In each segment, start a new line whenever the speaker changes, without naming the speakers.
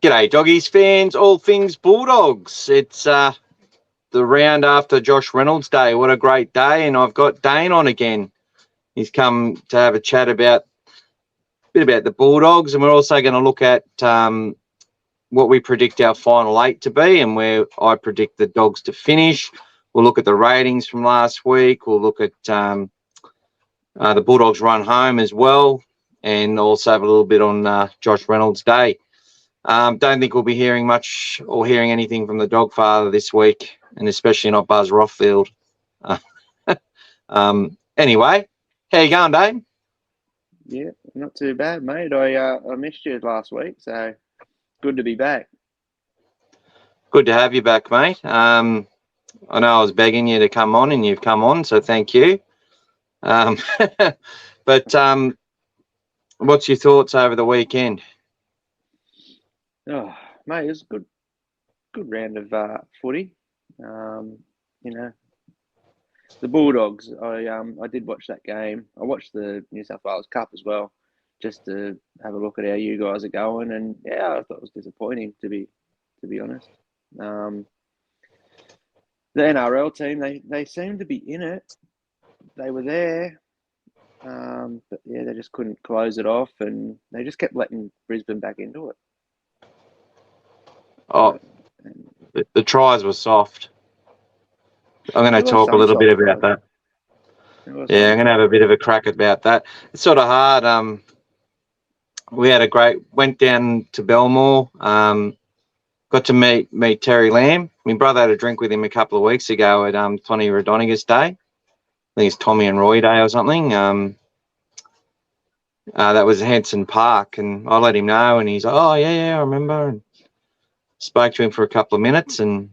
G'day, doggies fans, all things Bulldogs. It's the round after Josh Reynolds Day. What a great day, and I've got Daine on again. He's come to have a chat about a bit about the Bulldogs, and we're also going to look at what we predict our final eight to be and where I predict the Dogs to finish. We'll look at the ratings from last week. We'll look at the Bulldogs run home as well, and also have a little bit on Josh Reynolds Day. Don't think we'll be hearing much or hearing anything from the Dogfather this week, and especially not Buzz Rothfield. Anyway, how you going, Daine?
Yeah, not too bad, mate. I missed you last week, so good to be back.
Good to have you back, mate. I know I was begging you to come on, and you've come on, so thank you. But what's your thoughts over the weekend?
Oh, mate, it was a good round of footy. The Bulldogs. I did watch that game. I watched the New South Wales Cup as well, just to have a look at how you guys are going. And yeah, I thought it was disappointing to be honest. The NRL team, they seemed to be in it. They were there, but yeah, they just couldn't close it off, and they just kept letting Brisbane back into it.
Oh, the tries were soft. I'm going to talk a little bit about that. Yeah, I'm going to have a bit of a crack about that. It's sort of hard. We had went down to Belmore, got to meet Terry Lamb. My brother had a drink with him a couple of weeks ago at Tony Rodoniga's Day. I think it's Tommy and Roy Day or something. That was Henson Park, and I let him know, and he's like, oh, yeah, I remember. And spoke to him for a couple of minutes, and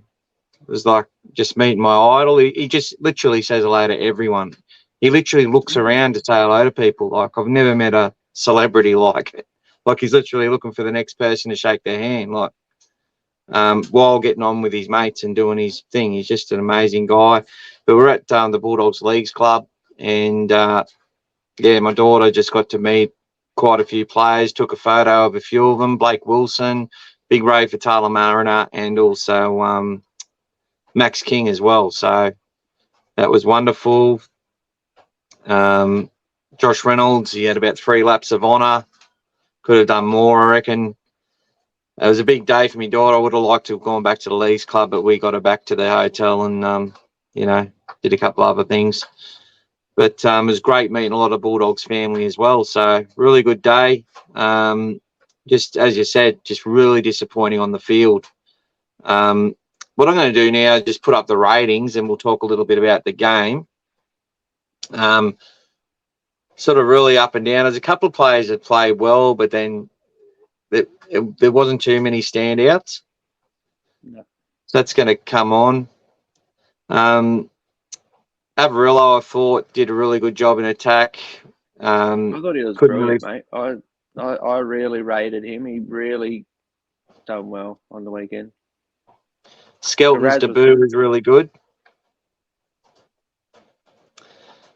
it was like just meeting my idol. He just literally says hello to everyone. He literally looks around to say hello to people. Like, I've never met a celebrity like it. Like, he's literally looking for the next person to shake their hand, like, while getting on with his mates and doing his thing. He's just an amazing guy. But we're at the Bulldogs Leagues Club, and my daughter just got to meet quite a few players, took a photo of a few of them. Blake Wilson, big rave for Taylor Mariner, and also Max King as well. So that was wonderful. Josh Reynolds, he had about 3 laps of honour. Could have done more, I reckon. It was a big day for my daughter. I would have liked to have gone back to the Leagues Club, but we got her back to the hotel and, did a couple other things. But it was great meeting a lot of Bulldogs family as well. So really good day. Just as you said, just really disappointing on the field. What I'm going to do now is just put up the ratings, and we'll talk a little bit about the game. Sort of really up and down. There's a couple of players that played well, but then there wasn't too many standouts.
No.
So that's going to come on. Averillo, I thought, did a really good job in attack.
I thought he was brilliant, mate. I really rated him. He really done well on the weekend.
Skelton's debut was really good.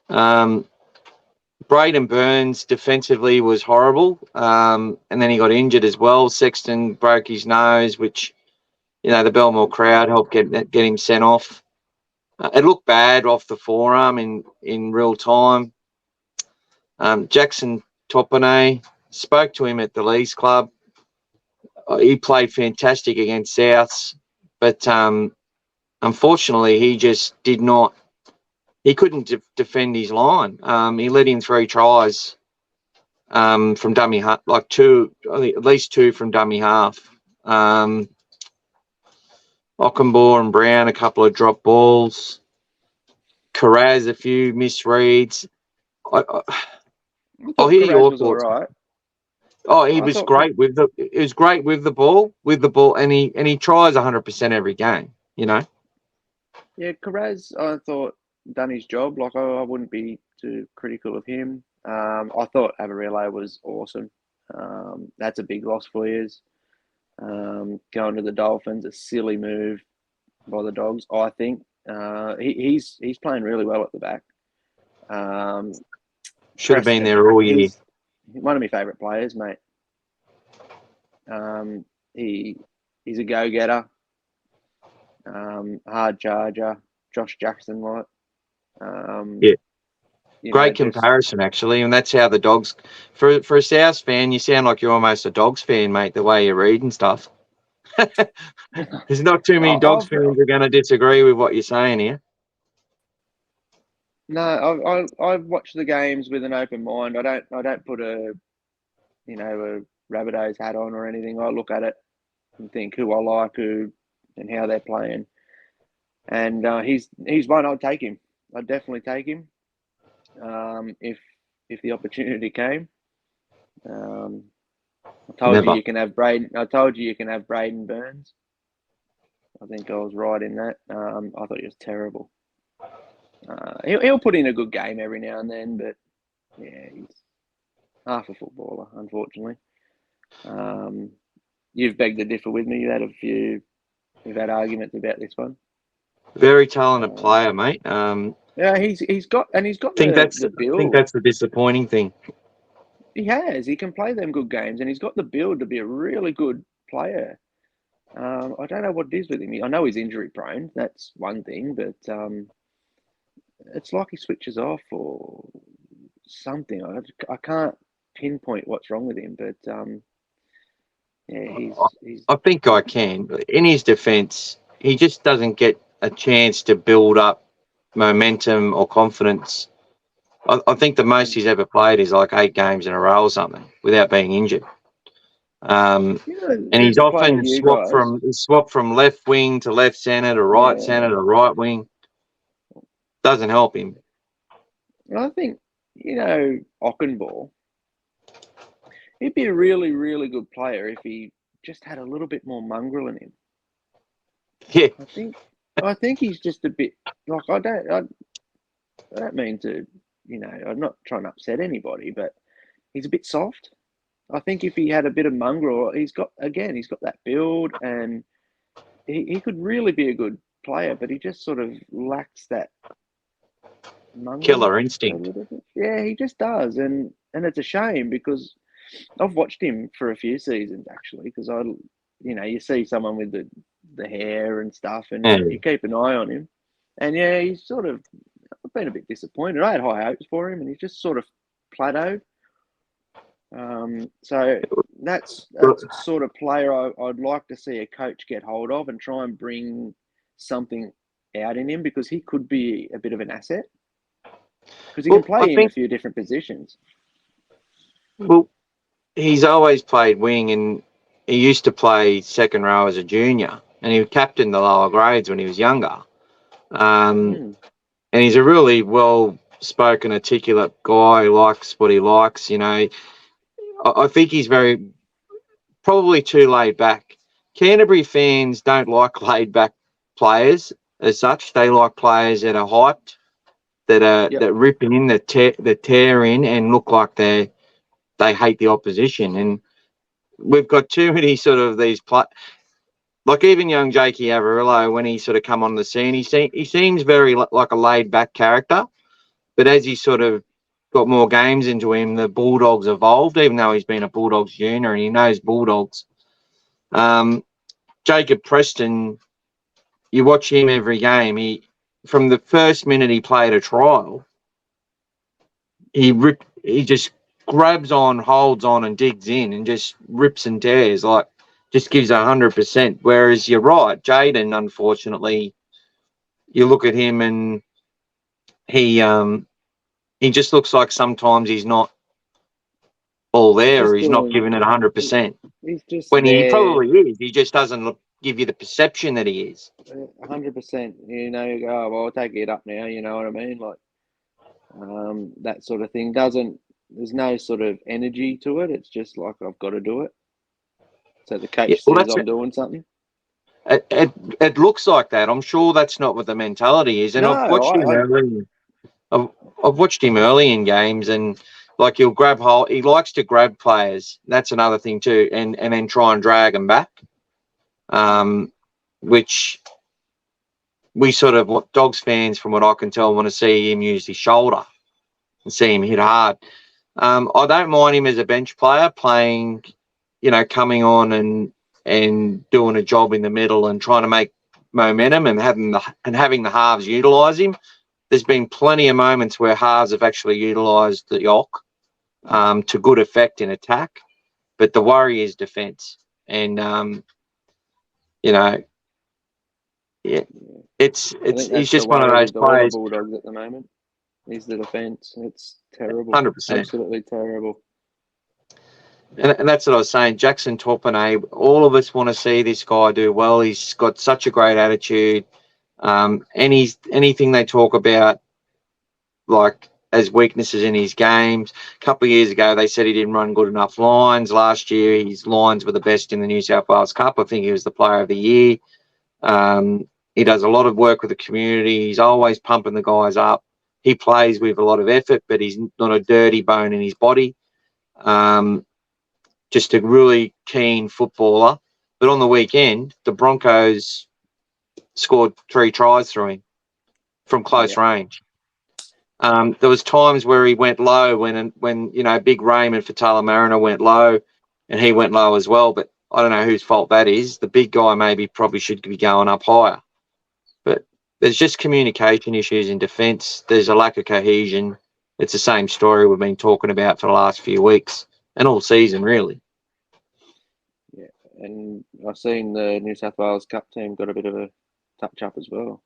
Braden Burns defensively was horrible, and then he got injured as well. Sexton broke his nose, which, the Belmore crowd helped get him sent off. It looked bad off the forearm in real time. Jackson Topone, spoke to him at the Leagues Club. He played fantastic against Souths, but unfortunately he just did not. He couldn't defend his line. He let in 3 tries from dummy half, like 2, I think at least 2 from dummy half. Ockenbaugh and Brown, a couple of drop balls. Carraz, a few misreads. I'll hear your thoughts.
Was all right.
Oh, he was great with the. It was great with the ball, and he tries 100% every game.
Yeah, Carraz, I thought done his job. Like, I wouldn't be too critical of him. I thought Averillo was awesome. That's a big loss for you. Going to the Dolphins, a silly move by the Dogs, I think. He's playing really well at the back.
Should have been there all year.
One of my favourite players, mate. He's a go-getter, hard charger, Josh Jackson like.
Yeah. Great
Just
comparison, actually, and that's how the Dogs. For a South fan, you sound like you're almost a Dogs fan, mate. The way you read and stuff. There's not too many Dogs fans who are going to disagree with what you're saying here.
No, I've watched the games with an open mind. I don't put a Rabbitohs hat on or anything. I look at it and think who I like, who and how they're playing. And he's one I'd take him. I'd definitely take him if the opportunity came. I told you can have Braden. I told you can have Braden Burns. I think I was right in that. I thought he was terrible. He'll put in a good game every now and then, but yeah, he's half a footballer, unfortunately. You've begged to differ with me. We've had arguments about this one.
Very talented player, mate.
Yeah, he's got the build.
I think that's the disappointing thing.
He can play them good games, and he's got the build to be a really good player. I don't know what it is with him. I know he's injury prone. That's one thing, but it's like he switches off or something. I can't pinpoint what's wrong with him, but he's.
I think I can. In his defence, he just doesn't get a chance to build up momentum or confidence. I think the most he's ever played is like 8 games in a row or something without being injured. And he's often swapped from left wing to left centre to right centre to right wing. Doesn't help him.
I think, Ockenball, he'd be a really, really good player if he just had a little bit more mongrel in him.
Yeah.
I think he's just a bit like I don't mean to, I'm not trying to upset anybody, but he's a bit soft. I think if he had a bit of mongrel, he's got that build, and he could really be a good player, but he just sort of lacks that mongrel,
killer instinct.
Yeah, he just does, and it's a shame because I've watched him for a few seasons actually, because you see someone with the hair and stuff, and you keep an eye on him, and he's sort of been a bit disappointed. I had high hopes for him, and he's just sort of plateaued. So that's the sort of player I'd like to see a coach get hold of and try and bring something out in him, because he could be a bit of an asset, because he can play in a few different positions.
Well, he's always played wing, and he used to play second row as a junior, and he captained the lower grades when he was younger. And he's a really well-spoken, articulate guy. He likes what he likes, I think he's probably too laid back. Canterbury fans don't like laid back players as such. They like players that are hyped, that rip in, that tear in, and look like they hate the opposition. And we've got too many sort of these like even young Jakey Averillo, when he sort of come on the scene, he seems very like a laid back character, but as he sort of got more games into him, the Bulldogs evolved, even though he's been a Bulldogs junior and he knows Bulldogs. Jacob Preston, you watch him every game. From the first minute he played a trial, he just grabs on, holds on, and digs in, and just rips and tears, just gives 100%. Whereas you're right, Jaden, unfortunately, you look at him and he just looks like sometimes he's not all there, or he's not giving it 100%.
He's just
when
there.
He probably is. He just doesn't give you the perception that he is.
100%. You go, oh, well, I'll take it up now. You know what I mean? Like that sort of thing there's no sort of energy to it. It's just like, I've got to do it. So the coach says I'm doing something.
It looks like that. I'm sure that's not what the mentality is. And I've watched him early. I've watched him early in games, and like he'll grab hold. He likes to grab players. That's another thing too, and then try and drag them back. Which we sort of, what Dogs fans, from what I can tell, want to see him use his shoulder and see him hit hard. I don't mind him as a bench player playing, coming on and and doing a job in the middle and trying to make momentum and having the halves utilise him. There's been plenty of moments where halves have actually utilised the Yock to good effect in attack, but the worry is defence. And yeah, he's just one of those players.
All the Bulldogs at the moment is the defence. It's terrible.
100%.
Absolutely terrible.
And that's what I was saying. Jackson Topine, all of us want to see this guy do well. He's got such a great attitude. Anything they talk about, like as weaknesses in his games. A couple of years ago, they said he didn't run good enough lines. Last year, his lines were the best in the New South Wales Cup. I think he was the player of the year. He does a lot of work with the community. He's always pumping the guys up. He plays with a lot of effort, but he's not a dirty bone in his body. Just a really keen footballer. But on the weekend, the Broncos scored 3 tries through him from close range. There was times where he went low when Big Raymond for Mariner went low, and he went low as well. But I don't know whose fault that is. The big guy probably should be going up higher. But there's just communication issues in defence. There's a lack of cohesion. It's the same story we've been talking about for the last few weeks and all season, really.
Yeah, and I've seen the New South Wales Cup team got a bit of a touch-up as well,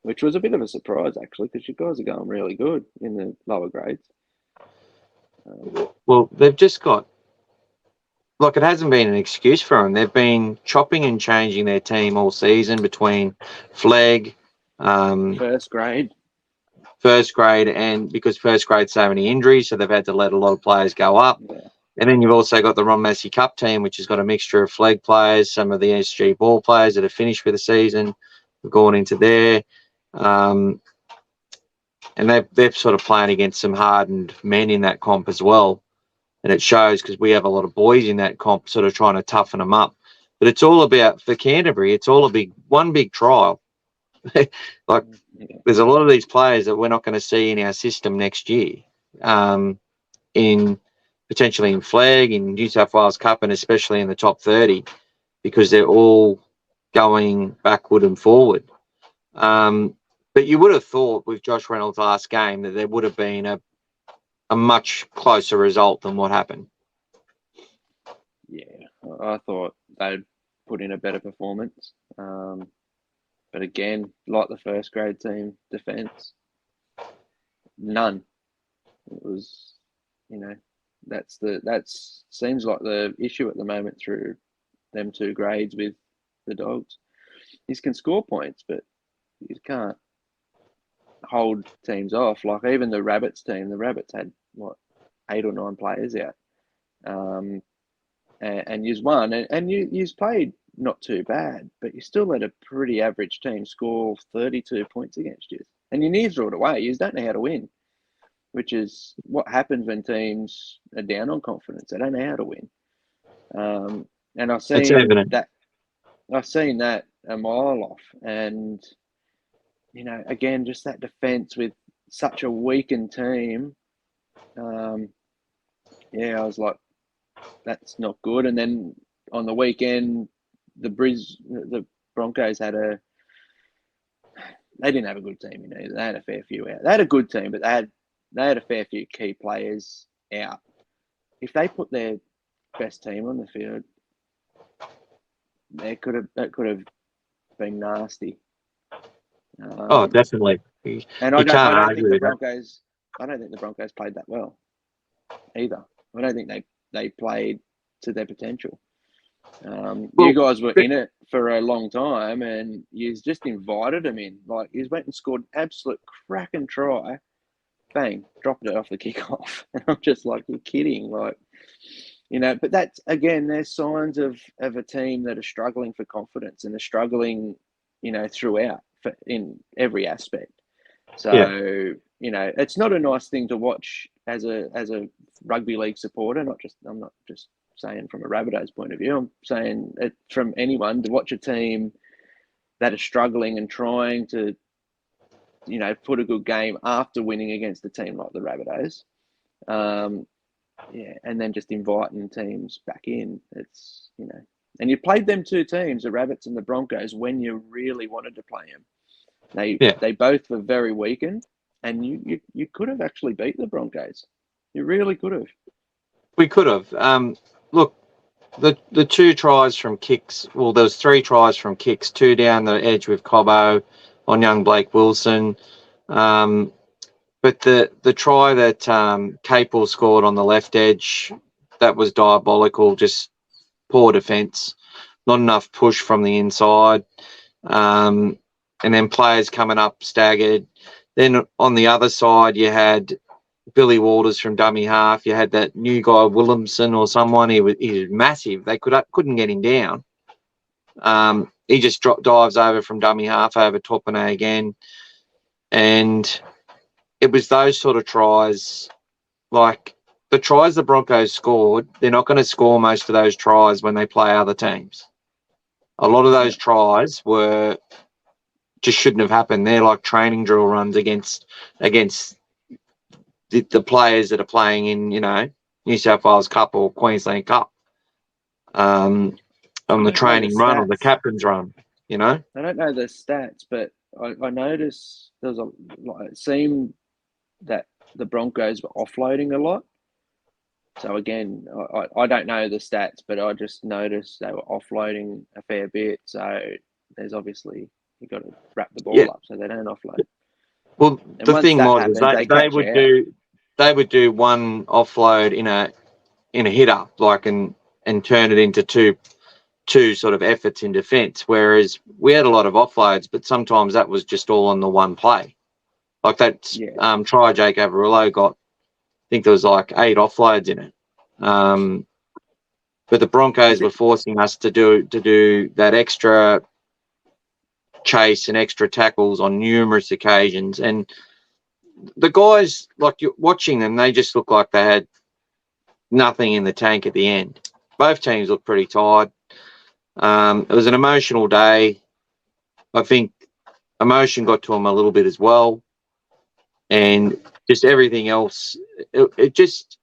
which was a bit of a surprise, actually, because you guys are going really good in the lower grades.
Well, they've just got... Like, it hasn't been an excuse for them. They've been chopping and changing their team all season between flag...
First grade,
and because first grade's so many injuries, so they've had to let a lot of players go up.
Yeah.
And then you've also got the Ron Massey Cup team, which has got a mixture of flag players, some of the SG ball players that have finished for the season have gone into there. And they're sort of playing against some hardened men in that comp as well. And it shows because we have a lot of boys in that comp sort of trying to toughen them up. But it's all about, for Canterbury, it's all one big trial. There's a lot of these players that we're not going to see in our system next year, potentially in flag, in New South Wales Cup, and especially in the top 30, because they're all going backward and forward. But you would have thought with Josh Reynolds' last game that there would have been a much closer result than what happened.
Yeah, I thought they'd put in a better performance. But again, like the first grade team, defence, none. It was, that's seems like the issue at the moment through them 2 grades with the Dogs. You can score points, but you can't hold teams off. Like even the Rabbits team, the Rabbits had 8 or 9 players out, and you won, and you played not too bad, but you still let a pretty average team score 32 points against you, and you nearly threw it away. You don't know how to win, which is what happens when teams are down on confidence. They don't know how to win. And I've seen that a mile off, and again, just that defence with such a weakened team. I was like, that's not good. And then on the weekend, the Broncos they didn't have a good team. They had a fair few out. They had a good team, but they had a fair few key players out. If they put their best team on the field, that could have been nasty.
Definitely.
And I don't think the Broncos played that well either. I don't think they played to their potential. You guys were in it for a long time, and you just invited them in. Like, you went and scored absolute cracking try, bang, dropped it off the kickoff. And I'm just like, you're kidding, But that's, again, there's signs of a team that are struggling for confidence and are struggling, throughout in every aspect. So it's not a nice thing to watch as a rugby league supporter. I'm not just saying from a Rabbitohs point of view. I'm saying it from anyone to watch a team that is struggling and trying to, put a good game after winning against a team like the Rabbitohs. And then just inviting teams back in. It's, And you played them two teams, the Rabbits and the Broncos, when you really wanted to play them. They both were very weakened, and you could have actually beat the Broncos. You really could have.
We could have. Look, the 2 tries from kicks. Well, there was 3 tries from kicks. 2 down the edge with Cobbo on young Blake Wilson. But the try that Capel scored on the left edge, that was diabolical. Just poor defence. Not enough push from the inside. And then players coming up staggered. Then on the other side, you had Billy Walters from dummy half. You had that new guy, Williamson or someone. He was massive. They couldn't get him down. He just dives over from dummy half over Topine again. And it was those sort of tries, like the tries the Broncos scored, they're not going to score most of those tries when they play other teams. A lot of those tries just shouldn't have happened. They're like training drill runs against the players that are playing in, New South Wales Cup or Queensland Cup on the training run or the captain's run, I
don't know the stats, but I noticed it seemed that the Broncos were offloading a lot. So again, I don't know the stats, but I just noticed they were offloading a fair bit. So there's obviously you've got to wrap the ball up so they don't offload.
Well, the thing was they would do one offload in a hit up, like and turn it into two sort of efforts in defence. Whereas we had a lot of offloads, but sometimes that was just all on the one play. Like that try Jake Averillo got, I think there was like 8 offloads in it. But the Broncos were forcing us to do that extra chase and extra tackles on numerous occasions. And the guys, like you're watching them, they just look like they had nothing in the tank at the end. Both teams looked pretty tired. It was an emotional day. I think emotion got to them a little bit as well. And just everything else, it just...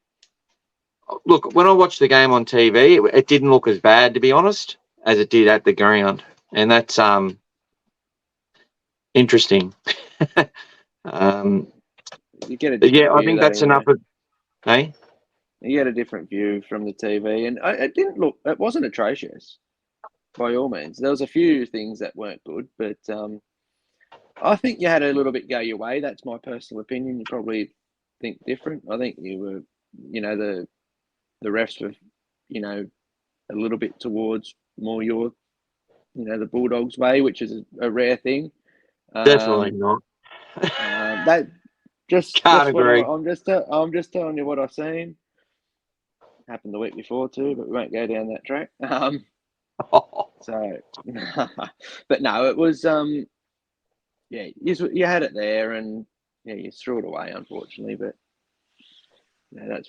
Look, when I watched the game on TV, it didn't look as bad, to be honest, as it did at the ground. And that's interesting.
You get a different view,
I think that's enough of... Hey?
You get a different view from the TV. And it wasn't atrocious, by all means. There was a few things that weren't good, but... I think you had a little bit go your way. That's my personal opinion. You probably think different. I think you were, the refs were, a little bit towards more your, the Bulldogs way, which is a rare thing.
Definitely not.
That just
can't agree.
I'm just telling you what I've seen. Happened the week before too, but we won't go down that track. So, but no, it was yeah, you had it there, and you threw it away, unfortunately. But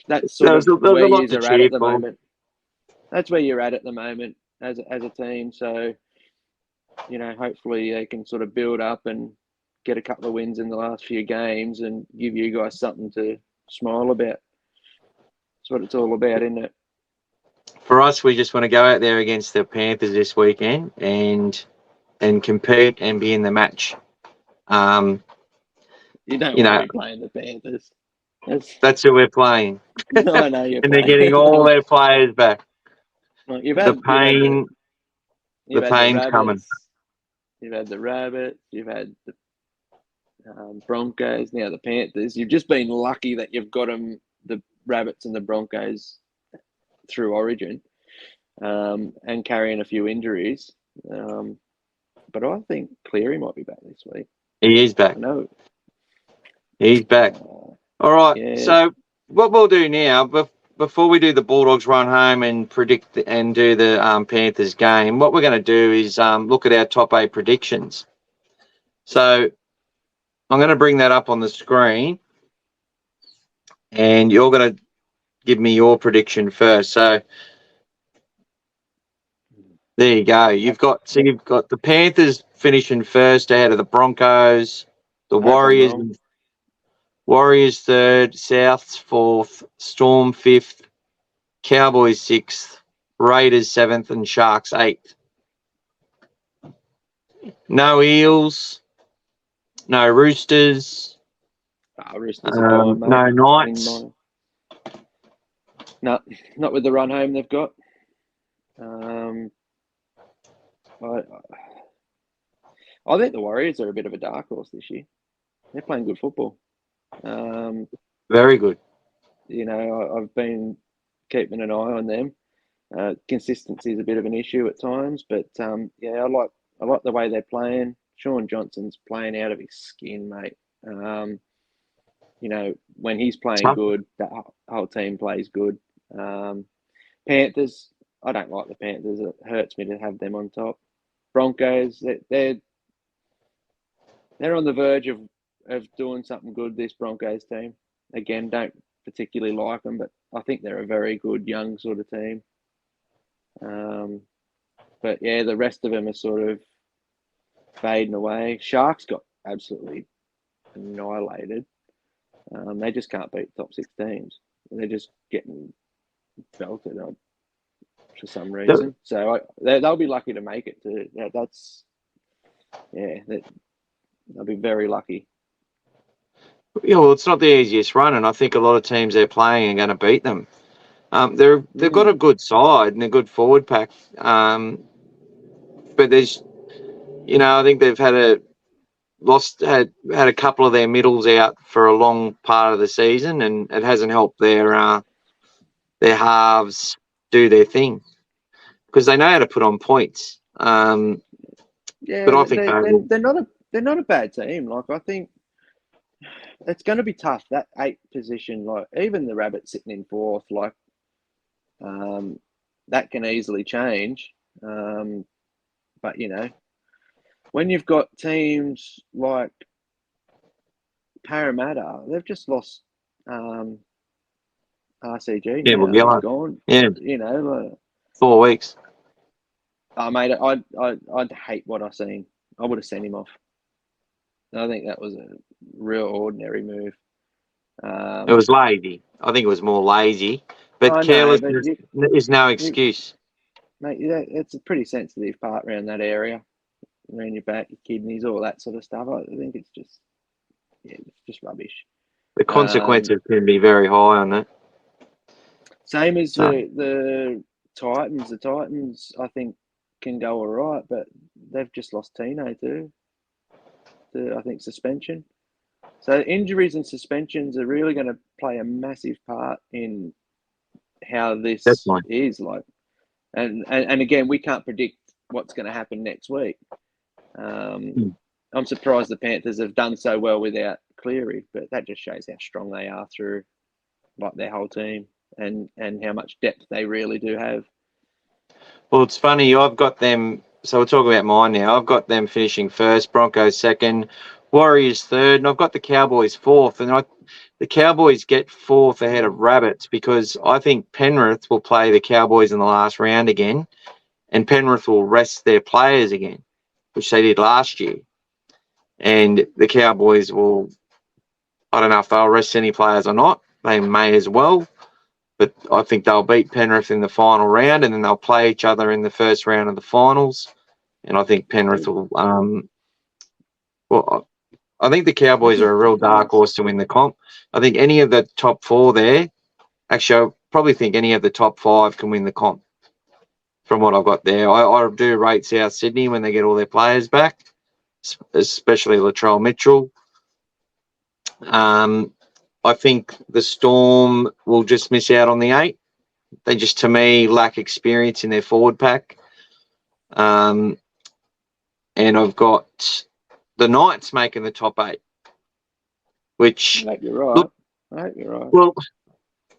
that's sort of where you're at the moment. That's where you're at the moment as a team. So, hopefully they can sort of build up and get a couple of wins in the last few games and give you guys something to smile about. That's what it's all about, isn't it?
For us, we just want to go out there against the Panthers this weekend and compete and be in the match.
You don't want to be playing the Panthers.
That's who we're playing.
I know you're
and they're getting all their players back.
Well,
the pain's coming.
You've had the Rabbits. You've had the Broncos. Now the Panthers. You've just been lucky that you've got them, the Rabbits and the Broncos, through Origin, and carrying a few injuries. But I think Cleary might be back this week.
He is back.
No,
he's back. All right. Yeah. So what we'll do now, before we do the Bulldogs run home and predict and do the Panthers game, what we're going to do is look at our top 8 predictions. So I'm going to bring that up on the screen, and you're going to give me your prediction first. So there you go. You've got the Panthers finishing first ahead of the Broncos, the Warriors 3rd, Souths 4th, Storm 5th, Cowboys 6th, Raiders 7th, and Sharks 8th. No Eels, no Roosters,
Roosters are fine, mate.
no Knights.
No, not with the run home they've got. I think the Warriors are a bit of a dark horse this year. They're playing good football.
Very good.
You know, I've been keeping an eye on them. Consistency is a bit of an issue at times, but yeah, I like the way they're playing. Sean Johnson's playing out of his skin, mate. You know, when he's playing good, that whole team plays good. Panthers, I don't like the Panthers. It hurts me to have them on top. Broncos, they're on the verge of doing something good, this Broncos team. Again, don't particularly like them, but I think they're a very good young sort of team. But yeah, the rest of them are sort of fading away. Sharks got absolutely annihilated. They just can't beat top 6 teams. They're just getting belted on for some reason. So they'll be lucky to make it. They'll be very lucky.
Yeah, well, it's not the easiest run, and I think a lot of teams they're playing are going to beat them. They've got a good side and a good forward pack, but there's, you know, I think they've had a couple of their middles out for a long part of the season, and it hasn't helped their halves do their thing because they know how to put on points.
Yeah,
but I think
they're not a bad team. Like, I think it's going to be tough, that 8th position. Like, even the Rabbits sitting in 4th, like, that can easily change. But you know, when you've got teams like Parramatta, they've just lost RCG now. He's gone.
Yeah,
you know, like,
4 weeks.
Oh, mate, I'd hate what I seen. I would have sent him off. I think that was a real ordinary move.
It was lazy. I think it was more lazy, but carelessness is no excuse.
Mate, it's a pretty sensitive part around that area, around your back, your kidneys, all that sort of stuff. I think it's just rubbish.
The consequences can be very high on that.
Same as the Titans. The Titans, I think, can go all right, but they've just lost Daine too. I think suspension. So injuries and suspensions are really going to play a massive part in how this is like. And again, we can't predict what's going to happen next week. I'm surprised the Panthers have done so well without Cleary, but that just shows how strong they are through like their whole team and how much depth they really do have.
Well, it's funny. I've got them. So we'll talk about mine now. I've got them finishing 1st, Broncos 2nd, Warriors 3rd, and I've got the Cowboys 4th. And the Cowboys get 4th ahead of Rabbits because I think Penrith will play the Cowboys in the last round again, and Penrith will rest their players again, which they did last year. And the Cowboys will, I don't know if they'll rest any players or not. They may as well. But I think they'll beat Penrith in the final round, and then they'll play each other in the first round of the finals. And I think Penrith will. I think the Cowboys are a real dark horse to win the comp. I think any of the top 4 there. Actually, I probably think any of the top 5 can win the comp. From what I've got there, I do rate South Sydney when they get all their players back, especially Latrell Mitchell. I think the Storm will just miss out on the 8. They just, to me, lack experience in their forward pack. And I've got the Knights making the top 8, which...
I hope you're right.
Well,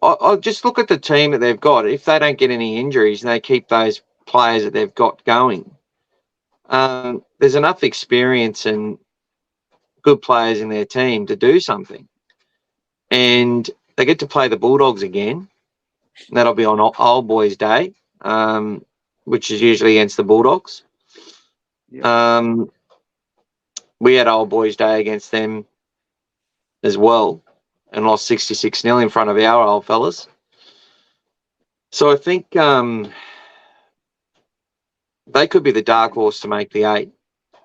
I'll just look at the team that they've got. If they don't get any injuries and they keep those players that they've got going, there's enough experience and good players in their team to do something. And they get to play the Bulldogs again. That'll be on Old Boys Day, which is usually against the Bulldogs. Yeah. We had Old Boys Day against them as well and lost 66-0 in front of our old fellas. So I think they could be the dark horse to make the 8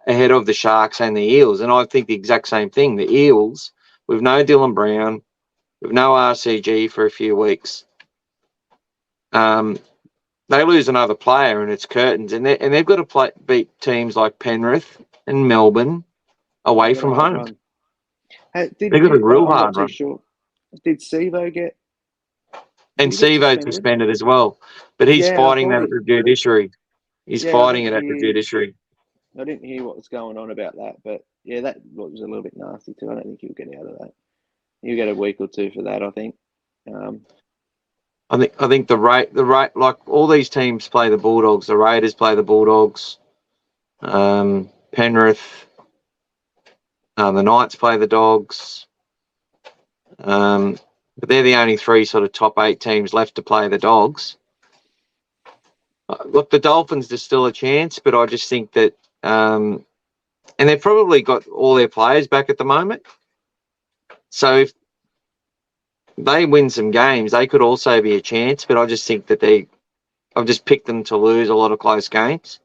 ahead of the Sharks and the Eels. And I think the exact same thing. The Eels, with no Dylan Brown, with no RCG for a few weeks, they lose another player and it's curtains. And they've got to beat teams like Penrith and Melbourne away from home. They've got a real hard run.
Sure. Did Sevo get...
And Sevo's suspended as well. But he's fighting that at the judiciary. He's fighting it at the judiciary.
I didn't hear what was going on about that, but yeah, that was a little bit nasty too. I don't think he'll get out of that. He'll get a week or two for that, I think.
I think the rate, like all these teams play the Bulldogs. The Raiders play the Bulldogs. Penrith, the Knights play the Dogs. But they're the only 3 sort of top 8 teams left to play the Dogs. Look, the Dolphins, there's still a chance, but I just think that, and they've probably got all their players back at the moment. So if they win some games, they could also be a chance, but I just think that I've just picked them to lose a lot of close games.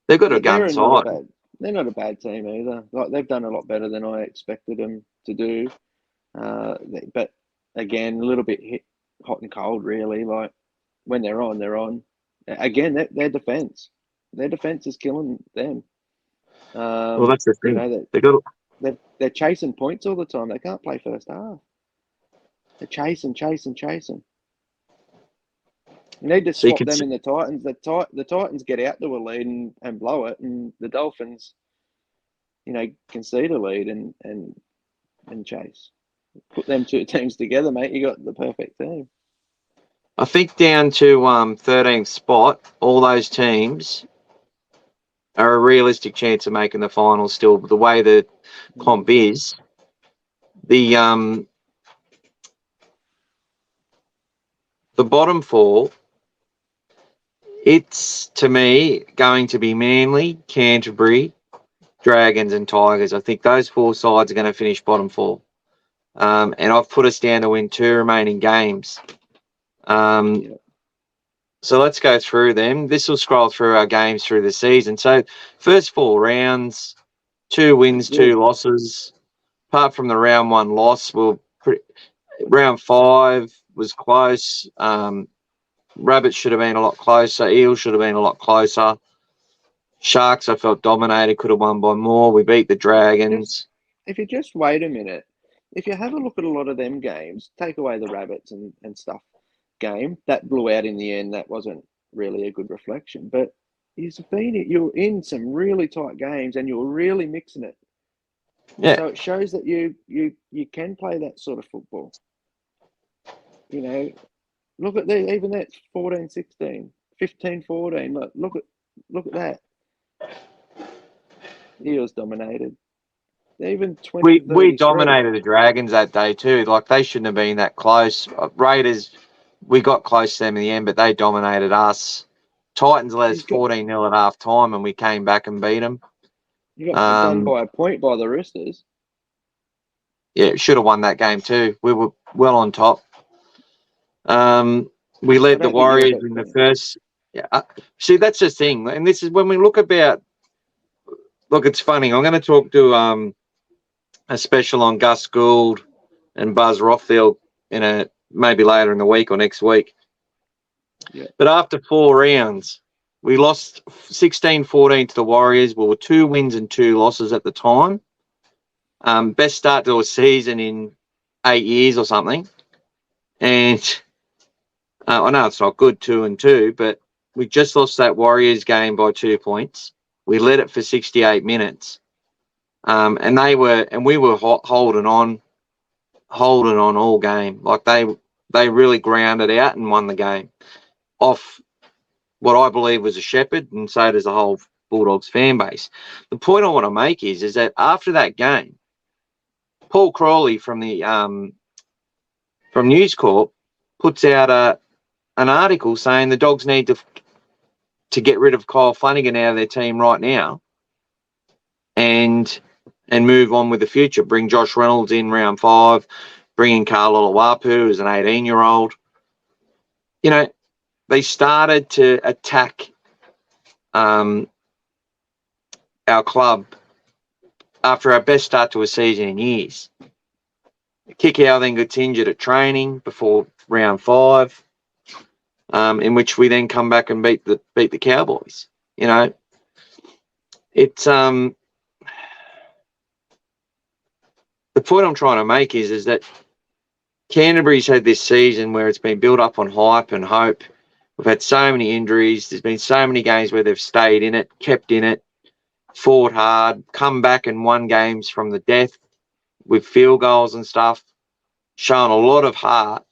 They've got a gun side.
They're not a bad team either. Like, they've done a lot better than I expected them to do. But again, a little bit hot and cold, really. Like, when they're on, they're on. Again, their defense is killing them.
Well, that's the thing.
They're chasing points all the time. They can't play first half. They're chasing. You need to swap them in the Titans. The Titans get out to a lead and blow it, and the Dolphins, concede a lead and chase. Put them 2 teams together, mate. You got the perfect team.
I think down to 13th spot, all those teams are a realistic chance of making the finals still. The way the comp is, the bottom 4, it's, to me, going to be Manly, Canterbury, Dragons and Tigers. I think those 4 sides are going to finish bottom 4. And I've put us down to win 2 remaining games. So let's go through them. This will scroll through our games through the season. So first 4 rounds, 2 wins, 2 losses. Apart from the round 1 loss, round 5 was close. Rabbits should have been a lot closer. Eels should have been a lot closer. Sharks, I felt dominated, could have won by more. We beat the Dragons.
If you just wait a minute, if you have a look at a lot of them games, take away the Rabbits and stuff game, that blew out in the end. That wasn't really a good reflection. But you're in some really tight games and you're really mixing it. Yeah. So it shows that you can play that sort of football. Look at even that 14-16, 15-14. Look at that. Eels dominated. Even 20.
We dominated the Dragons that day too. Like, they shouldn't have been that close. Raiders, we got close to them in the end, but they dominated us. Titans led us 14-0 at half time, and we came back and beat them.
You got done by a point by the Roosters.
Yeah, should have won that game too. We were well on top. We led the Warriors in the first. Yeah, see, that's the thing, and this is when we look, it's funny. I'm going to talk to a special on Gus Gould and Buzz Rothfield maybe later in the week or next week. Yeah. But after 4 rounds, we lost 16-14 to the Warriors. We were 2 wins and 2 losses at the time. Best start to a season in 8 years or something. And I know it's not good, 2-2, but we just lost that Warriors game by 2 points. We led it for 68 minutes. And we were holding on all game. Like, they really grounded out and won the game off what I believe was a shepherd, and so does the whole Bulldogs fan base. The point I want to make is that after that game, Paul Crawley from the from News Corp puts out an article saying the Dogs need to get rid of Kyle Flanagan out of their team right now and move on with the future. Bring Josh Reynolds in round 5, bring in Carl Oluwapu, who's an 18-year-old. They started to attack our club, after our best start to a season in years, Kikau then gets injured at training before round 5, in which we then come back and beat the Cowboys. You know, it's the point I'm trying to make is that Canterbury's had this season where it's been built up on hype and hope. We've had so many injuries. There's been so many games where they've stayed in it, kept in it, fought hard, come back and won games from the death with field goals and stuff, shown a lot of heart.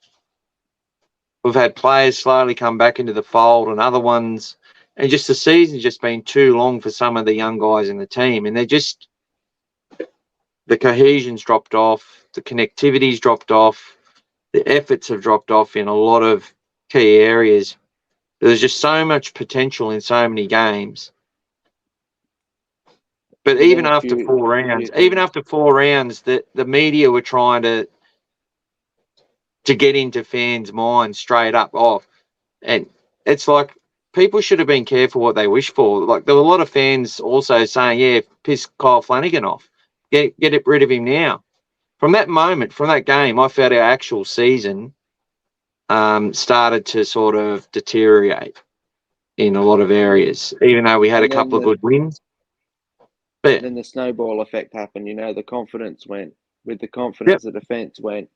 We've had players slowly come back into the fold and other ones, and just the season's just been too long for some of the young guys in the team, and the cohesion's dropped off, the connectivity's dropped off, the efforts have dropped off in a lot of key areas. There's just so much potential in so many games. But even after 4 rounds, the media were trying to get into fans' minds straight up. And it's like people should have been careful what they wish for. Like, there were a lot of fans also saying, yeah, piss Kyle Flanagan off. Get rid of him now. From that moment, from that game, I felt our actual season started to sort of deteriorate in a lot of areas, even though we had a couple of good wins. But
then the snowball effect happened. You know, the confidence went. With the confidence, the defence went.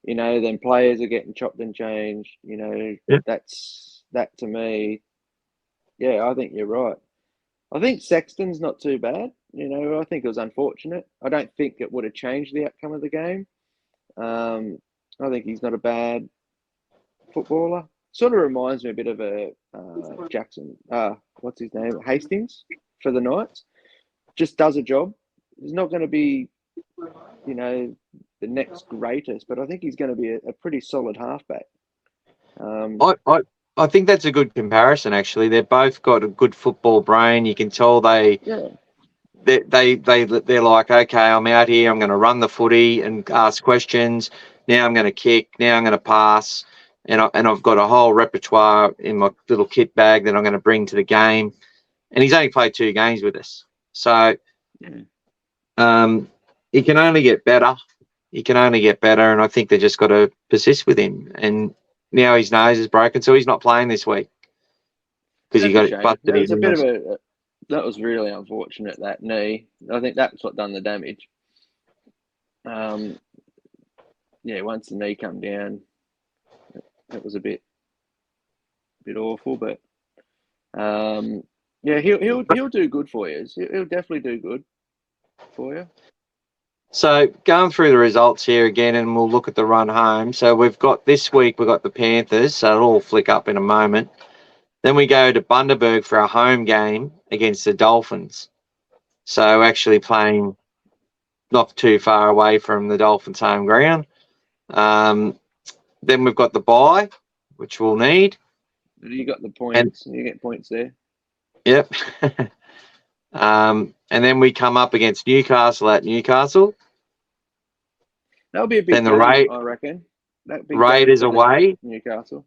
You know, then players are getting chopped and changed. You know, that to me. Yeah, I think you're right. I think Sexton's not too bad. You know, I think it was unfortunate. I don't think it would have changed the outcome of the game. I think he's not a bad footballer. Sort of reminds me a bit of a Jackson. What's his name? Hastings for the Knights. Just does a job. He's not going to be, you know, the next greatest, but I think he's going to be a pretty solid halfback.
I think that's a good comparison. Actually, they've both got a good football brain. You can tell they're like, okay, I'm out here. I'm going to run the footy and ask questions. Now I'm going to kick. Now I'm going to pass. And I've got a whole repertoire in my little kit bag that I'm going to bring to the game. And he's only played 2 games with us. So he can only get better. And I think they just got to persist with him. And now his nose is broken, so he's not playing this week because he got busted.
It was that was really unfortunate, that knee. I think that's what done the damage. Once the knee come down, it was a bit awful, but he'll do good for you. He'll definitely do good for you.
So going through the results here again, and we'll look at the run home. So this week we've got the Panthers, so it'll all flick up in a moment. Then we go to Bundaberg for our home game against the Dolphins. So actually playing not too far away from the Dolphins' home ground. Then we've got the bye, which we'll need.
You got the points. You get points there.
Yep. And then we come up against Newcastle at Newcastle.
That'll be a big game, I reckon.
Raiders away.
Newcastle.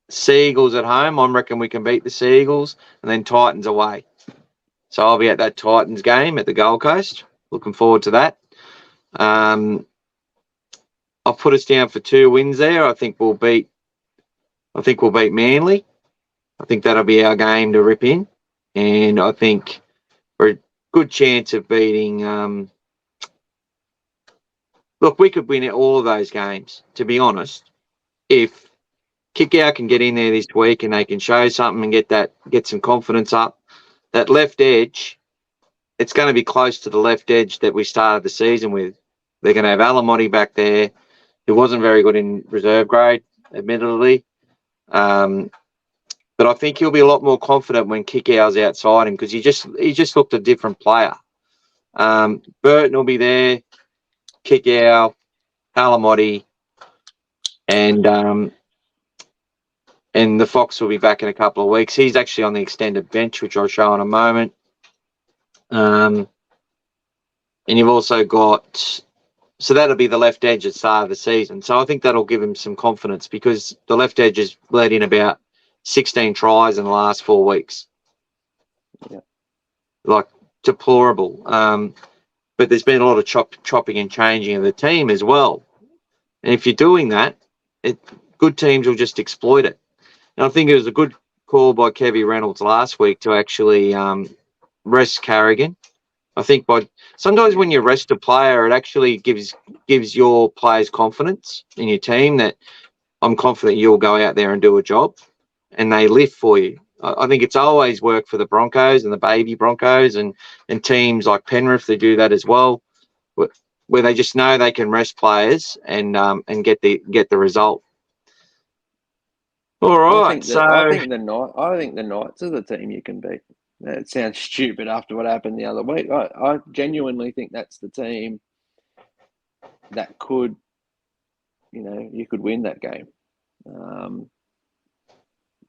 Seagulls at home. I reckon we can beat the Seagulls. And then Titans away. So I'll be at that Titans game at the Gold Coast. Looking forward to that. I've put us down for 2 wins there. I think we'll beat Manly. I think that'll be our game to rip in. And I think we're a good chance of beating look, we could win all of those games, to be honest. If Kikau can get in there this week and they can show something and get some confidence up, that left edge, it's going to be close to the left edge that we started the season with. They're going to have Alamotti back there, who wasn't very good in reserve grade, admittedly. But I think he'll be a lot more confident when Kikau's outside him because he just looked a different player. Burton will be there, Kikau, Alamotti, and the Fox will be back in a couple of weeks. He's actually on the extended bench, which I'll show in a moment. And you've also got... So that'll be the left edge at the start of the season. So I think that'll give him some confidence because the left edge has led in about 16 tries in the last 4 weeks.
Yeah.
Like, deplorable. But there's been a lot of chopping and changing of the team as well. And if you're doing that, good teams will just exploit it. And I think it was a good call by Kevy Reynolds last week to actually rest Carrigan. I think sometimes when you rest a player, it actually gives your players confidence in your team that I'm confident you'll go out there and do a job, and they lift for you. I think it's always worked for the Broncos and the baby Broncos and teams like Penrith. They do that as well, where they just know they can rest players and get the result. All right,
I think the Knights are the team you can beat. It sounds stupid after what happened the other week. I genuinely think that's the team that could, you could win that game,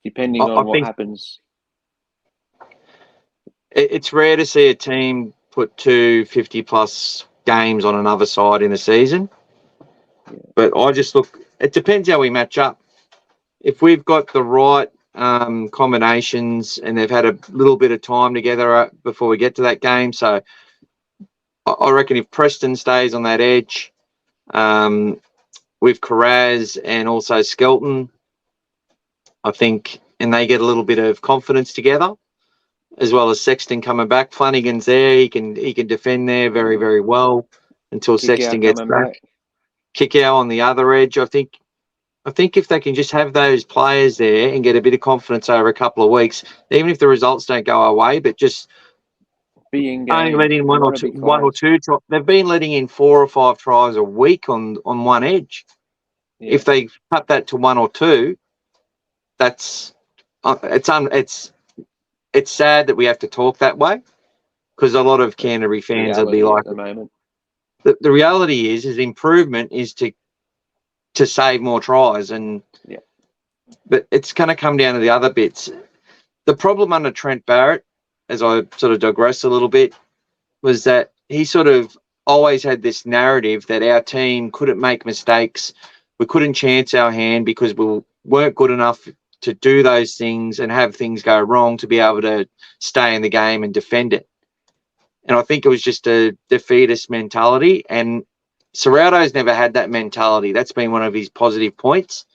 depending on what happens.
It's rare to see a team put 250-plus games on another side in a season. Yeah. But I just look, it depends how we match up. If we've got the right combinations and they've had a little bit of time together before we get to that game. So I reckon if Preston stays on that edge with Carraz and also Skelton, I think, and they get a little bit of confidence together, as well as Sexton coming back. Flanagan's there. He can defend there very, very well until Sexton gets back. Kikau on the other edge. I think if they can just have those players there and get a bit of confidence over a couple of weeks, even if the results don't go our way, but just only letting one or two. They've been letting in 4 or 5 tries a week on one edge. Yeah. If they cut that to 1 or 2, that's it's sad that we have to talk that way, because a lot of Canterbury fans will be like, the reality is improvement is to save more tries, but it's going to come down to the other bits. The problem under Trent Barrett, as I sort of digress a little bit, was that he sort of always had this narrative that our team couldn't make mistakes. We couldn't chance our hand because we weren't good enough to do those things and have things go wrong to be able to stay in the game and defend it. And I think it was just a defeatist mentality. And Serrato's never had that mentality. That's been one of his positive points.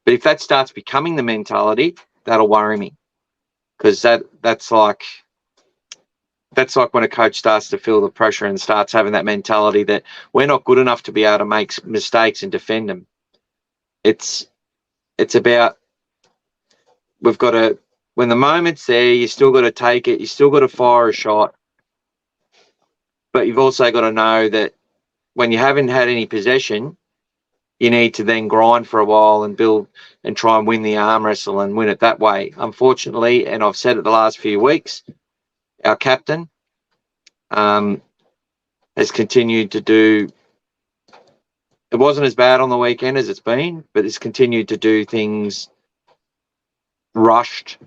But if that starts becoming the mentality, that'll worry me. Because that's like when a coach starts to feel the pressure and starts having that mentality that we're not good enough to be able to make mistakes and defend them. It's about, we've got to, when the moment's there, you still got to take it. You still got to fire a shot. But you've also got to know that when you haven't had any possession, you need to then grind for a while and build and try and win the arm wrestle and win it that way. Unfortunately, and I've said it the last few weeks, our captain has continued to do, it wasn't as bad on the weekend as it's been, but it's continued to do things rushed,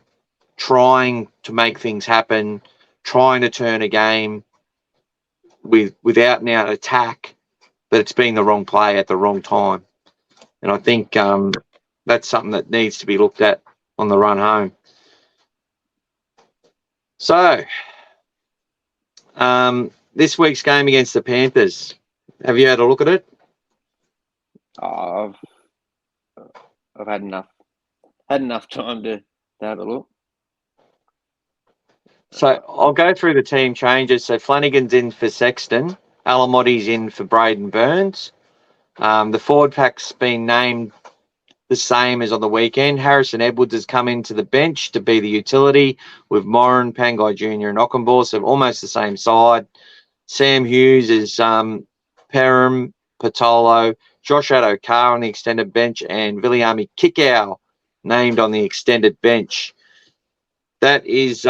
trying to make things happen, trying to turn a game without an out attack, but it's been the wrong play at the wrong time. And I think that's something that needs to be looked at on the run home. So, this week's game against the Panthers, have you had a look at it?
I've had enough time to have a look.
So I'll go through the team changes. So Flanagan's in for Sexton, Alamotti's in for Braden Burns. The forward pack's been named the same as on the weekend. Harrison Edwards has come into the bench to be the utility with Moran, Pangai Jr. and Ockenball, so almost the same side. Sam Hughes is Perham, Patolo, Josh Addo-Carr on the extended bench, and Villiame Kikau named on the extended bench. That is,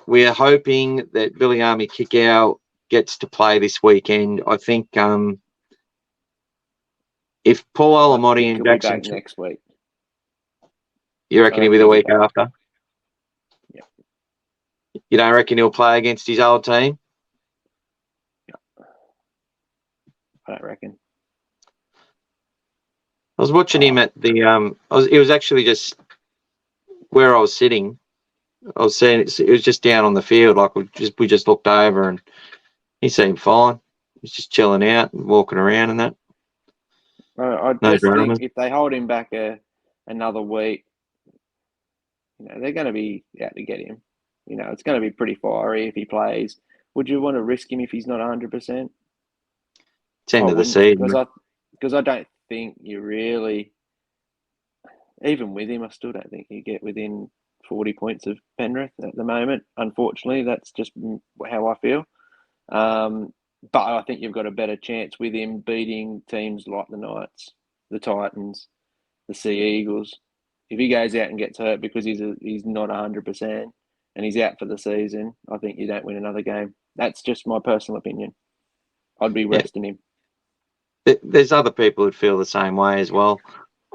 we are hoping that Villiame Kikau gets to play this weekend. I think if Paul Alamotti and Jackson...
Be back next week.
You reckon he'll be the week after?
Yeah.
You don't reckon he'll play against his old team?
No. I don't reckon.
I was watching him at the... it was actually just where I was sitting. I was saying it was just down on the field. Like we just looked over and he seemed fine. He's just chilling out and walking around and that.
I
No
just
dramas.
think if they hold him back another week, they're going to be out to get him. It's going to be pretty fiery if he plays. Would you want to risk him if he's not 100%?
It's end of the season.
Because I don't think you really, even with him, I still don't think you get within 40 points of Penrith at the moment. Unfortunately, that's just how I feel. But I think you've got a better chance with him beating teams like the Knights, the Titans, the Sea Eagles. If he goes out and gets hurt because he's not 100% and he's out for the season, I think you don't win another game. That's just my personal opinion. I'd be resting him.
There's other people who'd feel the same way as well.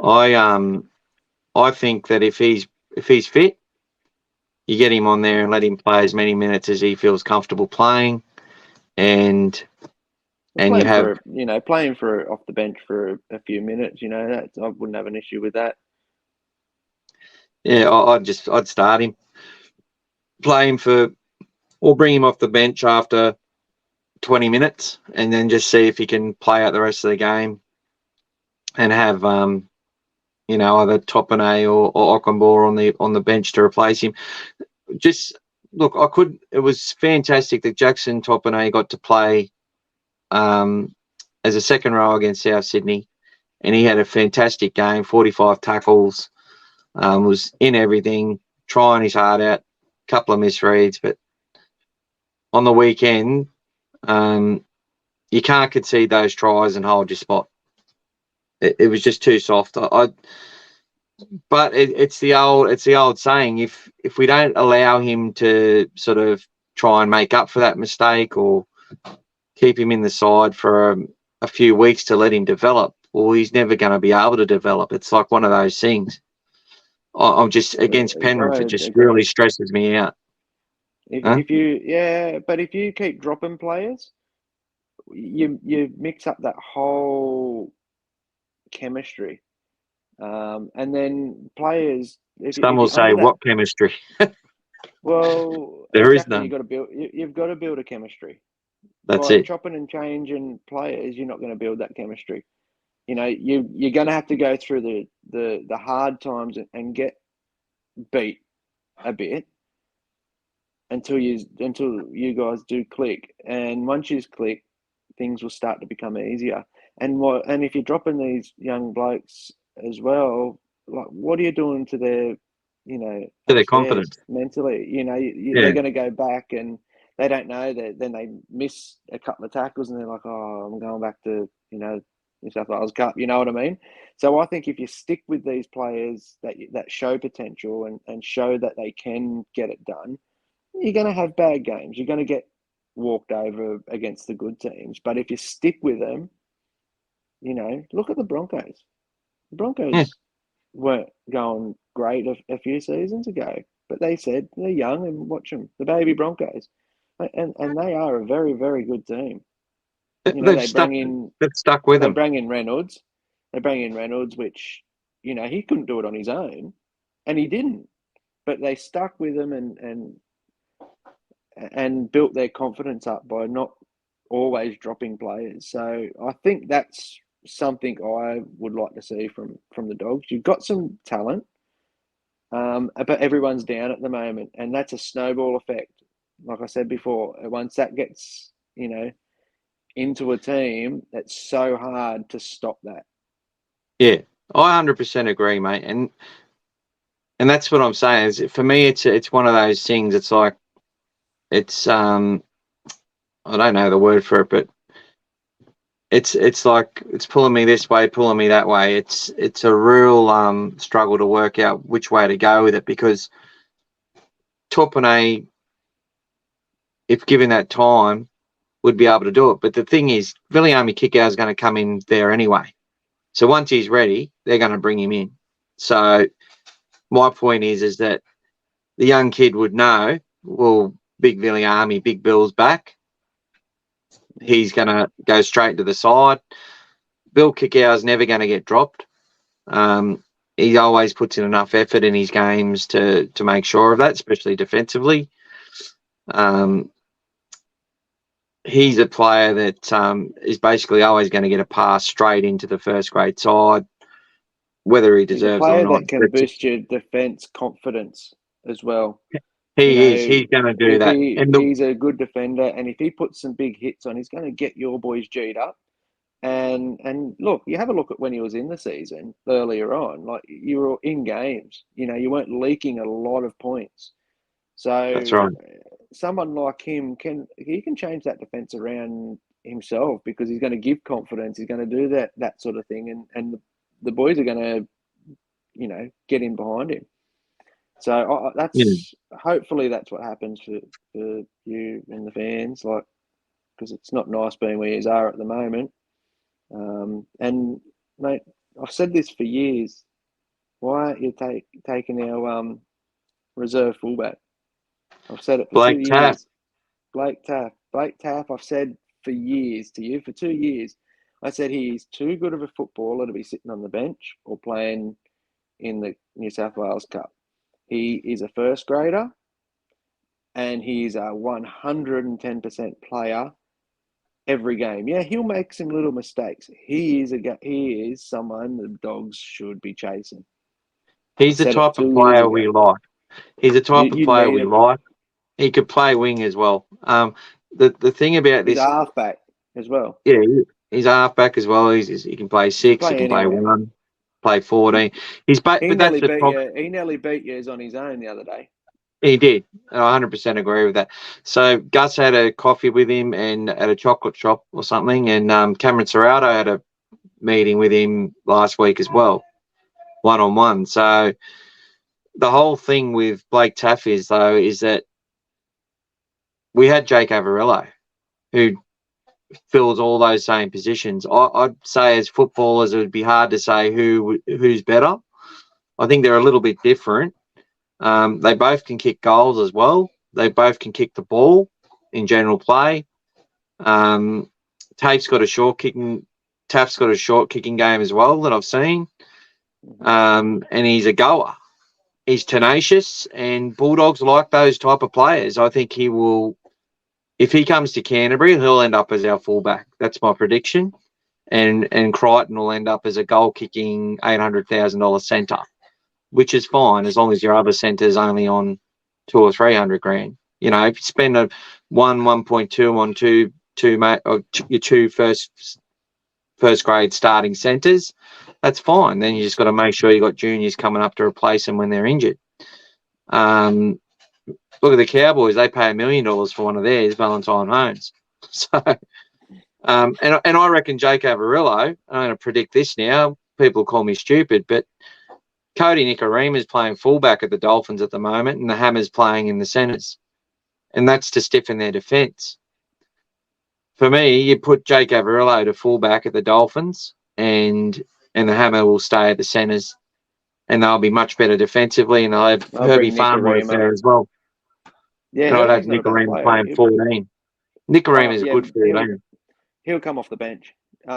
I think that if he's fit, you get him on there and let him play as many minutes as he feels comfortable playing, and you have
playing for off the bench for a few minutes. I wouldn't have an issue with that.
Yeah, I'd start him, play him or bring him off the bench after 20 minutes, and then just see if he can play out the rest of the game, and have either Topine or Ockenbaugh on the bench to replace him. Just look, it was fantastic that Jackson Topine got to play as a second row against South Sydney, and he had a fantastic game, 45 tackles, was in everything, trying his heart out, couple of misreads, but on the weekend, you can't concede those tries and hold your spot. It was just too soft. But it's the old saying: if we don't allow him to sort of try and make up for that mistake, or keep him in the side for a few weeks to let him develop, well, he's never going to be able to develop. It's like one of those things. I'm just against Penrith. It just really stresses me out.
If you keep dropping players, you mix up that whole chemistry, and then players.
Some will say, "What chemistry?"
Well,
there is
exactly.
none.
You've got to build a chemistry.
That's
By
it.
Chopping and changing players, you're not going to build that chemistry. You're going to have to go through the hard times and get beat a bit until you guys do click. And once you click, things will start to become easier. And if you're dropping these young blokes as well, like, what are you doing to their,
to their confidence
mentally? They're going to go back and they don't know that. Then they miss a couple of tackles and they're like, "Oh, I'm going back to New South Wales Cup." You know what I mean? So I think if you stick with these players that show potential and show that they can get it done, you're going to have bad games. You're going to get walked over against the good teams. But if you stick with them, look at the Broncos. The Broncos weren't going great a few seasons ago, but they said they're young and watch them, the baby Broncos. And they are a very, very good team.
They've stuck with them.
They bring in Reynolds. They bring in Reynolds, which, he couldn't do it on his own, and he didn't. But they stuck with him and built their confidence up by not always dropping players. So I think that's something I would like to see from the Dogs. You've got some talent, but everyone's down at the moment, and that's a snowball effect. Like I said before, once that gets, into a team, that's so hard to stop that.
Yeah, I 100% agree, mate. And that's what I'm saying. Is for me, it's one of those things. It's like, it's I don't know the word for it, but it's like it's pulling me this way, pulling me that way. It's a real struggle to work out which way to go with it, because Topine, if given that time, would be able to do it. But the thing is, Villiame Kikau is going to come in there anyway. So once he's ready, they're going to bring him in. So my point is that the young kid would know, well, Big Villiame, Big Bill's back. He's going to go straight to the side. Bill Kikau's never going to get dropped. he always puts in enough effort in his games to make sure of that, especially defensively. He's a player that is basically always going to get a pass straight into the first grade side, whether he
He's a
deserves it or
player
not.
that can boost your defence confidence as well.
He is. He's going to do that. And
he's a good defender, and if he puts some big hits on, he's going to get your boys G'd up. And look, you have a look at when he was in the season earlier on. Like, you were in games, you weren't leaking a lot of points. So
that's right.
Someone like him can change that defence around himself, because he's going to give confidence. He's going to do that sort of thing, and the boys are going to get in behind him. So hopefully that's what happens for you and the fans, like, because it's not nice being where you are at the moment. And mate, I've said this for years. Why aren't you taking our reserve fullback? I've said it for 2 years. Blake Taff. I've said for years to you, for 2 years. I said he's too good of a footballer to be sitting on the bench or playing in the New South Wales Cup. He is a first grader, and he's a 110% player every game. Yeah, he'll make some little mistakes. He is someone the Dogs should be chasing.
He's the type of player we like. He's the type of player we like. He could play wing as well. The thing about this,
he's a halfback as well.
Yeah, he's a halfback as well. He can play 6. He can play 1. Play 14. He
nearly beat you on his own the other day.
He did. I 100% agree with that. So Gus had a coffee with him and at a chocolate shop or something, and Cameron Serrato had a meeting with him last week as well, one-on-one. So the whole thing with Blake Taff is that we had Jake Averillo, who fills all those same positions. I'd say as footballers, it would be hard to say who's better. I think they're a little bit different. They both can kick goals as well. They both can kick the ball in general play. Taff's got a short kicking game as well that I've seen. And he's a goer. He's tenacious, and Bulldogs like those type of players. I think he will. If he comes to Canterbury, he'll end up as our fullback. That's my prediction. And Crichton will end up as a goal-kicking $800,000 centre, which is fine as long as your other centre's only on $200,000 or $300,000. If you spend 1.2 on your two first grade starting centres, that's fine. Then you just got to make sure you got juniors coming up to replace them when they're injured. Look at the Cowboys; they pay $1 million for one of theirs, Valentine Holmes. So, and I reckon Jake Averillo. I'm going to predict this now. People call me stupid, but Cody Nikorima is playing fullback at the Dolphins at the moment, and the Hammers playing in the centres, and that's to stiffen their defence. For me, you put Jake Averillo to fullback at the Dolphins, and the Hammer will stay at the centres, and they'll be much better defensively, and they'll have Herbie Farnworth there as well.
Yeah,
and I'd have Nikorima playing 14. Nikorima is good for you.
He'll come off the bench.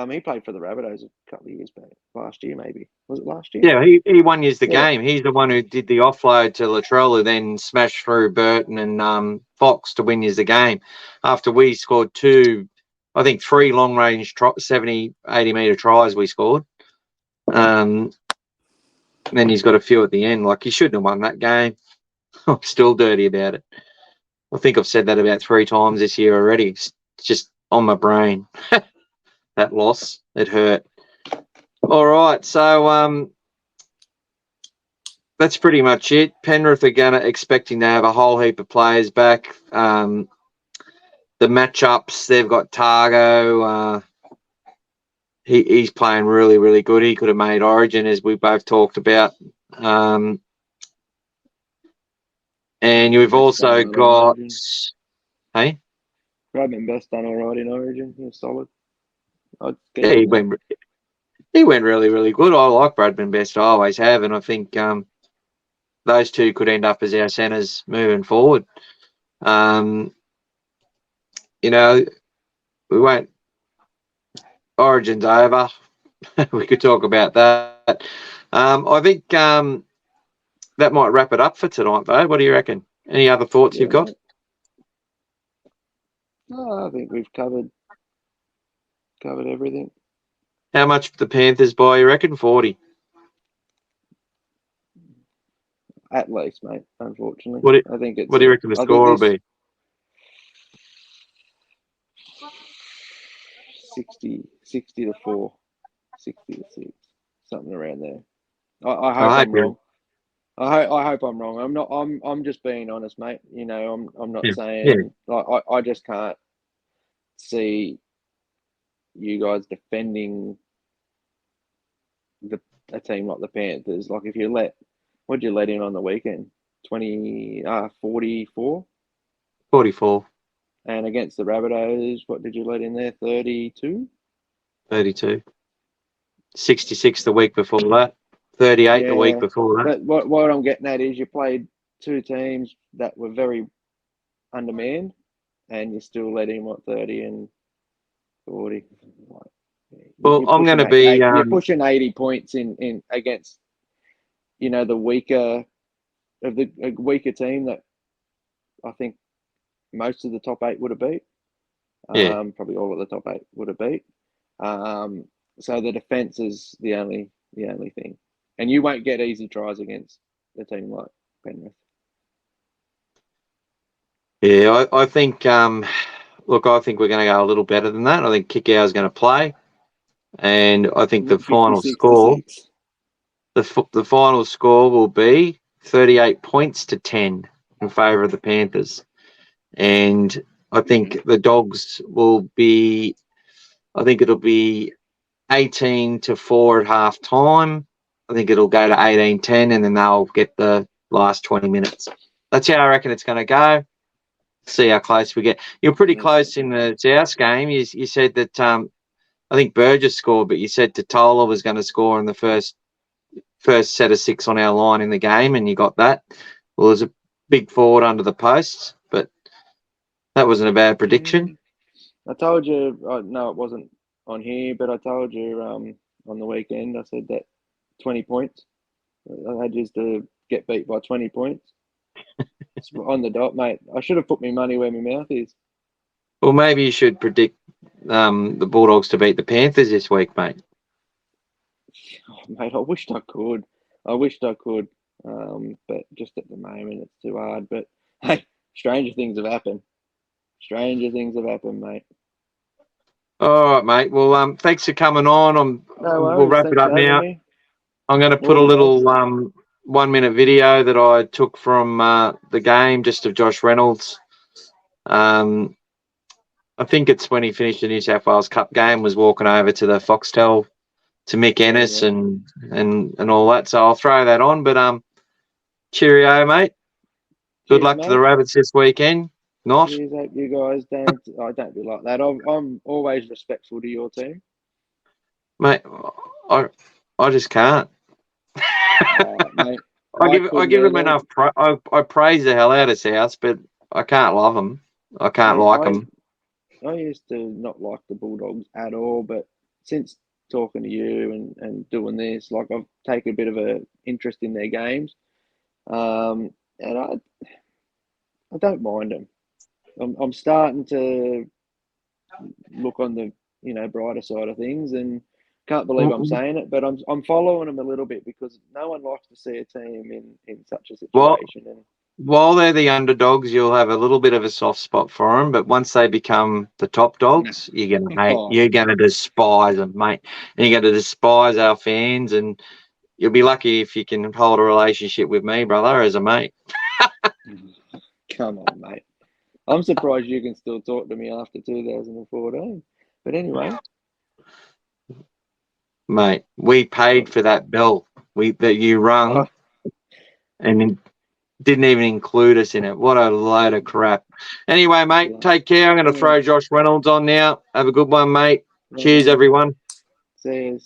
He played for the Rabbitohs a couple of years back. Last year, maybe. Was it last year?
Yeah, he won you the game. He's the one who did the offload to Latrell, who then smashed through Burton and Fox to win you the game. After we scored 3 long-range 70, 80-metre tries we scored. Then he's got a few at the end. Like, he shouldn't have won that game. I'm still dirty about it. I think I've said that about 3 times this year already. It's just on my brain. That loss, it hurt. All right, so that's pretty much it. Penrith are expecting to have a whole heap of players back. The matchups, they've got Targo. He's playing really, really good. He could have made Origin, as we both talked about. And you've also got, hey?
Bradman Best done all right in Origin. He was solid.
Yeah, he went really, really good. I like Bradman Best. I always have, and I think those two could end up as our centres moving forward. We won't. Origin's over. We could talk about that. I think that might wrap it up for tonight, though. What do you reckon? Any other thoughts you've got?
No, I think we've covered everything.
How much the Panthers by, you reckon? 40?
At least, mate, unfortunately.
What do you reckon the
I
score will be?
60 to 4, 60 to 6, something around there. I hope I'm wrong. I hope I'm wrong. I'm just being honest, mate. You know, I'm not saying like I just can't see you guys defending a team like the Panthers. Like if you what'd you let in on the weekend? 44?
44.
And against the Rabbitohs, what did you let in there? 32?
32. 66 the week before that. 38 the week before that.
But what I'm getting at is you played two teams that were very undermanned, and you still let in 30 and 40.
Well, I'm going to be.
You're pushing 80 points in against, the weaker team that I think most of the top 8 would have beat. Probably all of the top 8 would have beat. So the defense is the only thing, and you won't get easy tries against a team like Penrith.
Yeah, I think. Look, I think we're going to go a little better than that. I think Kikau is going to play, and I think the final score, the final score will be 38 points to 10 in favour of the Panthers, and I think the Dogs will be. I think it'll be 18 to 4 at half time. I think it'll go to 18-10, and then they'll get the last 20 minutes. That's how I reckon it's going to go. See how close we get. You're pretty close in the South game. You said that I think Burgess scored, but you said Totola was going to score in the first set of 6 on our line in the game, and you got that. Well, there's a big forward under the posts, but that wasn't a bad prediction.
I told you, no, it wasn't on here, but I told you on the weekend, I said that 20 points. I had you to get beat by 20 points. It's on the dot, mate. I should have put my money where my mouth is.
Well, maybe you should predict the Bulldogs to beat the Panthers this week, mate.
Oh, mate, I wished I could. But just at the moment, it's too hard. But, hey, stranger things have happened. Mate.
All right, mate. Well, thanks for coming on. We'll wrap it up now. I'm going to put a little 1-minute video that I took from the game, just of Josh Reynolds. I think it's when he finished the New South Wales Cup game, was walking over to the Foxtel to Mick Ennis and all that. So I'll throw that on. But cheerio, mate. Good luck to the Rabbits this weekend. Not.
Cheers, hope you guys don't be like that. I'm always respectful to your team,
mate. I just can't.
Mate,
I give them enough. I praise the hell out of South, but I can't love them. I can't like them.
I used to not like the Bulldogs at all, but since talking to you and doing this, like I've taken a bit of an interest in their games, and I don't mind them. I'm starting to look on the brighter side of things, and can't believe I'm saying it, but I'm following them a little bit because no one likes to see a team in such a situation.
While they're the underdogs, you'll have a little bit of a soft spot for them, but once they become the top dogs, you're going to hate. You're going to despise them, mate. And you're going to despise our fans, and you'll be lucky if you can hold a relationship with me, brother, as a mate.
Come on, mate. I'm surprised you can still talk to me after 2014. But anyway.
Mate, we paid for that bell that you rung and didn't even include us in it. What a load of crap. Anyway, mate, take care. I'm going to throw Josh Reynolds on now. Have a good one, mate. Cheers, everyone.
See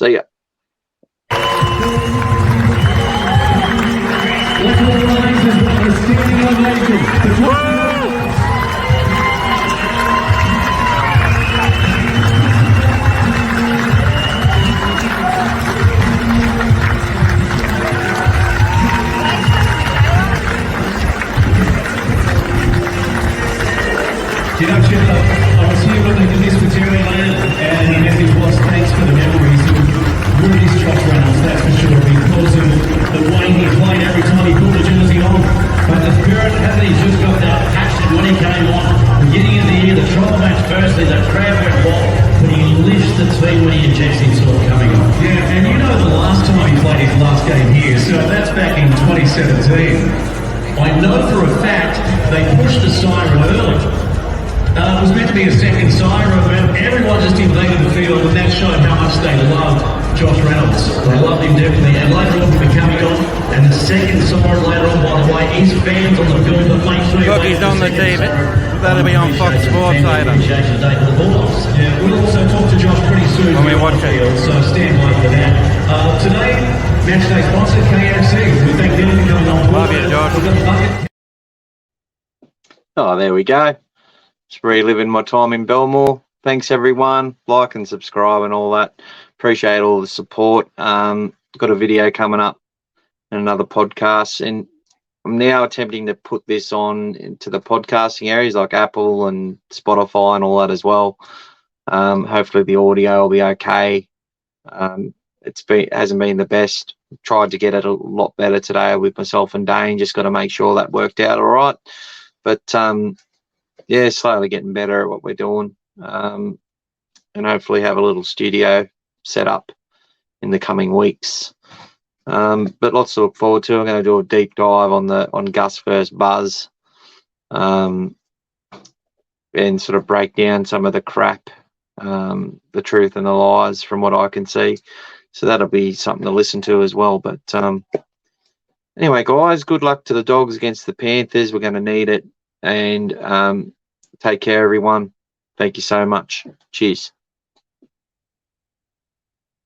ya.
You know, Chip, I was here when they did this with Terry Land, and the message was thanks for the memories. And really is Josh Reynolds, that's for sure, because of the way he played every time he put the jersey on. But the spirit, hasn't he just got that passion when he came on? Beginning of the year, the trial match firstly, the crowd went wild, but he lifts the team when he injects himself coming on. Yeah, and you know the last time he played his last game here, so that's back in 2017. I know for a fact they pushed the siren early. It was meant to be a second siren, and everyone just invaded the field, and that showed how much they loved Josh Reynolds. They loved him definitely, and later on we'll be coming on, and the second siren later on, by the way, is fans on the field that make sure...
Look, he's on the TV. That'll be on Fox Sports later.
Yeah, we'll also talk to Josh pretty soon.
When we watch it.
So stand by for that. Today, matchday sponsor KFC. We thank them for coming on board.
Love you, Josh.
Oh, there we go. Just reliving my time in Belmore. Thanks, everyone. Like and subscribe and all that. Appreciate all the support. Got a video coming up and another podcast. And I'm now attempting to put this on into the podcasting areas like Apple and Spotify and all that as well. Hopefully the audio will be okay. Hasn't been the best. Tried to get it a lot better today with myself and Daine. Just got to make sure that worked out all right. But yeah, slowly getting better at what we're doing, and hopefully have a little studio set up in the coming weeks. But lots to look forward to. I'm going to do a deep dive on Gus first buzz, and sort of break down some of the crap, the truth and the lies from what I can see. So that'll be something to listen to as well. But anyway, guys, good luck to the Dogs against the Panthers. We're going to need it. And take care, everyone. Thank you so much. Cheers.